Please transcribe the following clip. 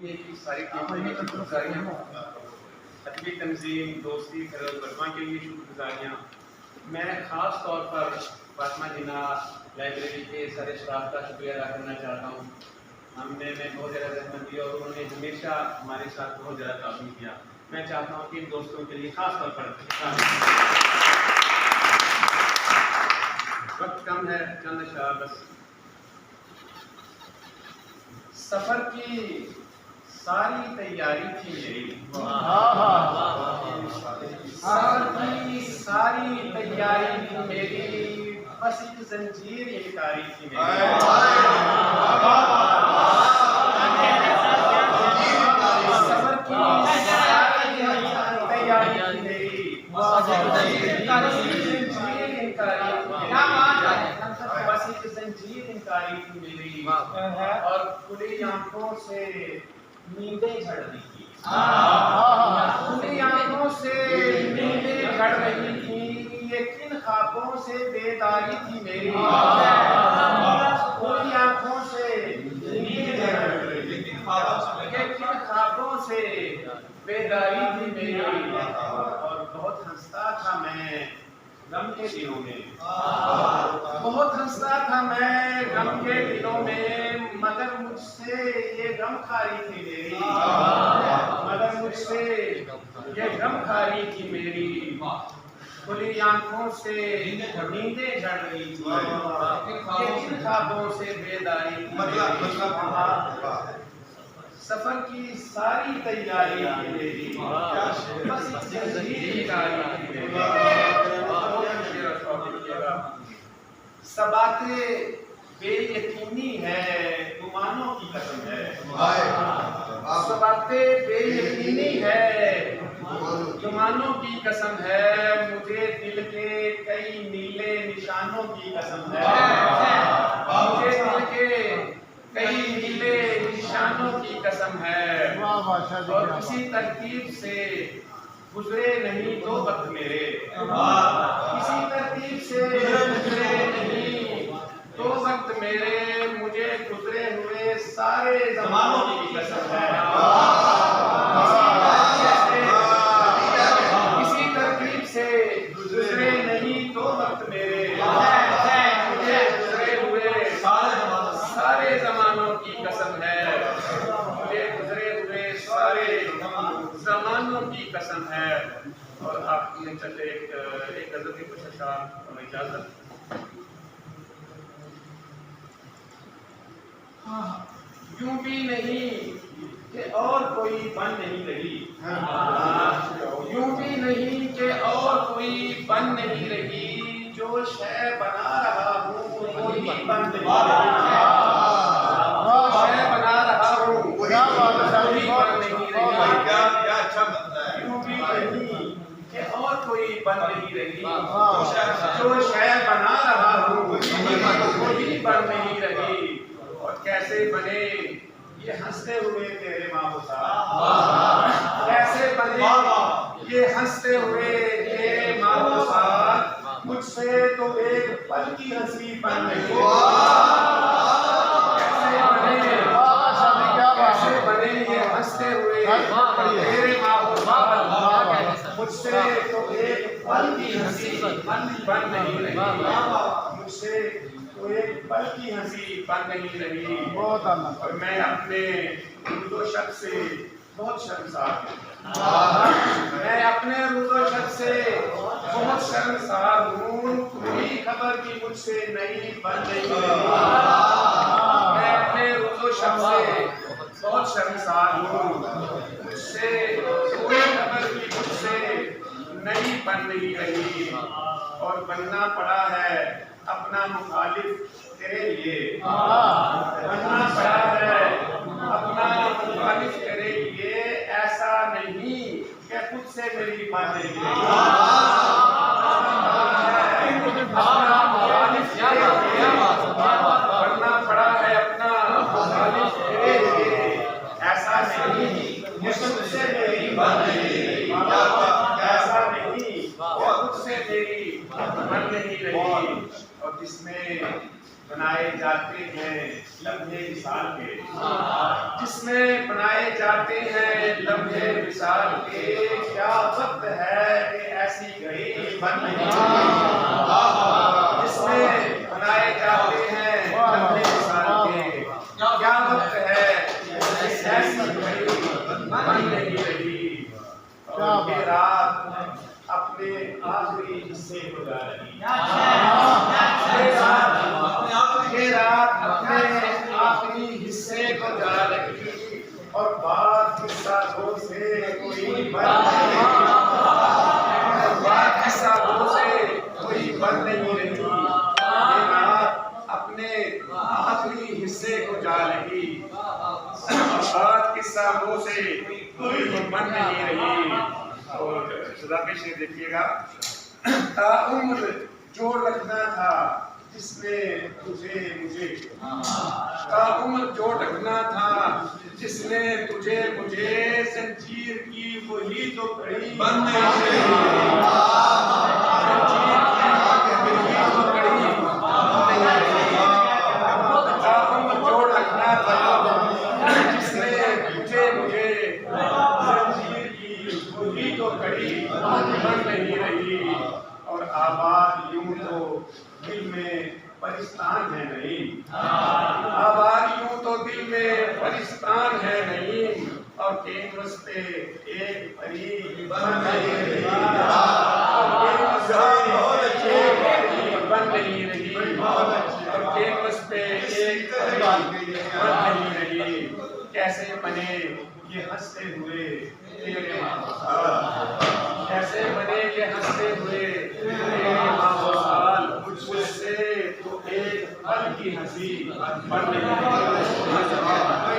ये की सारी शुक्रगुजारियाँ, अदबी तंजीम, दोस्ती, खैर-ओ-ख़ुरमा के लिए शुक्रगुजारियाँ। मैं ख़ास तौर पर फातिमा जिन्ना लाइब्रेरी के सारे स्टाफ का शुक्रिया अदा करना चाहता हूँ। हमने बहुत ज़्यादा ज़हमत दी और उन्होंने हमेशा हमारे साथ बहुत ज़्यादा ताउन किया। मैं चाहता हूँ कि इन दोस्तों के लिए ख़ास तौर पर वक्त कम है, चंद अशआर बस। सफ़र की सारी तैयारी थी मेरी, सफ़र की सारी तैयारी थी मेरी, बस एक ज़ंजीर इनकारी थी मेरी। सफ़र की सारी तैयारी थी मेरी, बस एक ज़ंजीर इनकारी थी मेरी, और खुली आंखों से नींदें झड़ रही थी। खुली आंखों से नींदें झड़ रही थी, ये किन ख्वाबों से बेदारी थी मेरी। खुली आंखों से नींदें झड़ रही थी, ये किन ख्वाबों से बेदारी थी मेरी। और बहुत हंसता था मैं गम के दिनों में, बहुत हंसता था मैं गम के दिनों में, मगर मुझसे ये गम खारी थी मेरी, मगर मुझसे ये गम खारी थी मेरी। खुली आंखों से नींदें झड़ रही थी, ये किन ख्वाबों से बेदारी थी मेरी। सफर की सारी तैयारी थी मेरी, बस एक ज़ंजीर इनकारी थी मेरी। सब बातें बेयकीनी है, गुमानों की कसम है। सब बातें बेयकीनी है, गुमानों की कसम है, मुझे दिल के कई नीले निशानों की कसम है। मुझे दिल के कई नीले निशानों की कसम है, और किसी तरतीब से गुजरे नहीं दो वक्त मेरे, किसी तरतीब से गुजरे नहीं दो वक्त मेरे, मुझे गुजरे हुए सारे ज़मानों की कसम है। किसी तरतीब से गुजरे नहीं दो वक्त मेरे, मुझे गुजरे हुए सारे ज़मानों की कसम है, मुझे गुजरे हुए सारे ज़मानों की कसम है। और आपने चलते एक गज़ल के कुछ अशआर और इजाज़त। यूं भी नहीं कि और कोई बन नहीं रही, यूं भी नहीं कि और कोई बन नहीं रही, जो शय बना रहा हूँ वही बन नहीं रही, जो शय बना रहा हूँ वही बन नहीं रही। यूं भी नहीं कि और कोई बन नहीं रही, जो शय बना रहा हूँ वही बन नहीं रही। और कैसे बने ये हंसते हुए तेरे माबूसात, कैसे बने ये हंसते हुए तेरे माबूसात, मुझसे तो एक पल की हंसी बन नहीं। कैसे बने ये हंसते हुए तेरे माबूसात, मुझसे तो एक पल की हंसी बन नहीं रही, मुझसे तो एक पल की हंसी बन नहीं रही। और मैं अपने रुज़ो शब से बहुत शर्मसार हूँ, मैं अपने रुज़ो शब से बहुत शर्मसार हूँ, कोई खबर की मुझसे नहीं बन रही। मैं अपने रुज़ो शब से बहुत शर्मसार हूँ, मुझसे कोई खबर की मुझसे नहीं बन नहीं रही। और बनना पड़ा है अपना मुखालिफ तेरे लिए, बनना पड़ा है अपना मुखालिफ तेरे लिए, ऐसा नहीं कि खुद से मेरी बात नहीं रही। बनना पड़ा है अपना मुखालिफ तेरे लिए, ऐसा नहीं कि खुद से मेरी बात नहीं रही, ऐसा नहीं कि खुद से मेरी बन नहीं रही। और जिसमें बनाए जाते हैं लम्हे विशाल के, जिसमें बनाए जाते हैं लम्हे विशाल के, क्या वक्त है कि ऐसी घड़ी बन नहीं, जिसमें बनाए जाते हैं लम्हे विशाल के, क्या वक्त है कि ऐसी घड़ी बन नहीं रही। और ये रात अपने आखिरी हिस्से को जा रही, ये रात अपने आखिरी हिस्से को जा रही, और बात किस्सा गो से कोई बंद नहीं, बात किस्सा गो से कोई बंद नहीं रही। ये रात अपने आखिरी हिस्से को जा रही, बात किस्सा गो से कोई बंद नहीं रही। और सदाबी से देखिएगा, ताउम्र जोड़ रखना था जिसने तुझे मुझे, ताउम्र जोड़ रखना था जिसने तुझे मुझे, जंजीर की वही तो कड़ी बंद नहीं रही, जंजीर की वही तो कड़ी बंद नहीं रही। ताउम्र जोड़ रखना था जिसने तुझे मुझे, वही तो कड़ी बन नहीं रही। और आबाद यूं तो दिल में परिस्तान है नहीं, आबाद यूं तो दिल में परिस्तान है नहीं, और कैनवस पे एक परी बन नहीं रही, बन नहीं रही, और कैनवस पे एक परी बन नहीं रही। कैसे बने ये हंसते हुए तेरे कैसे बने ये हंसते हुए तेरे माहौल, मुझसे तो एक पल की हंसी बन नहीं रही।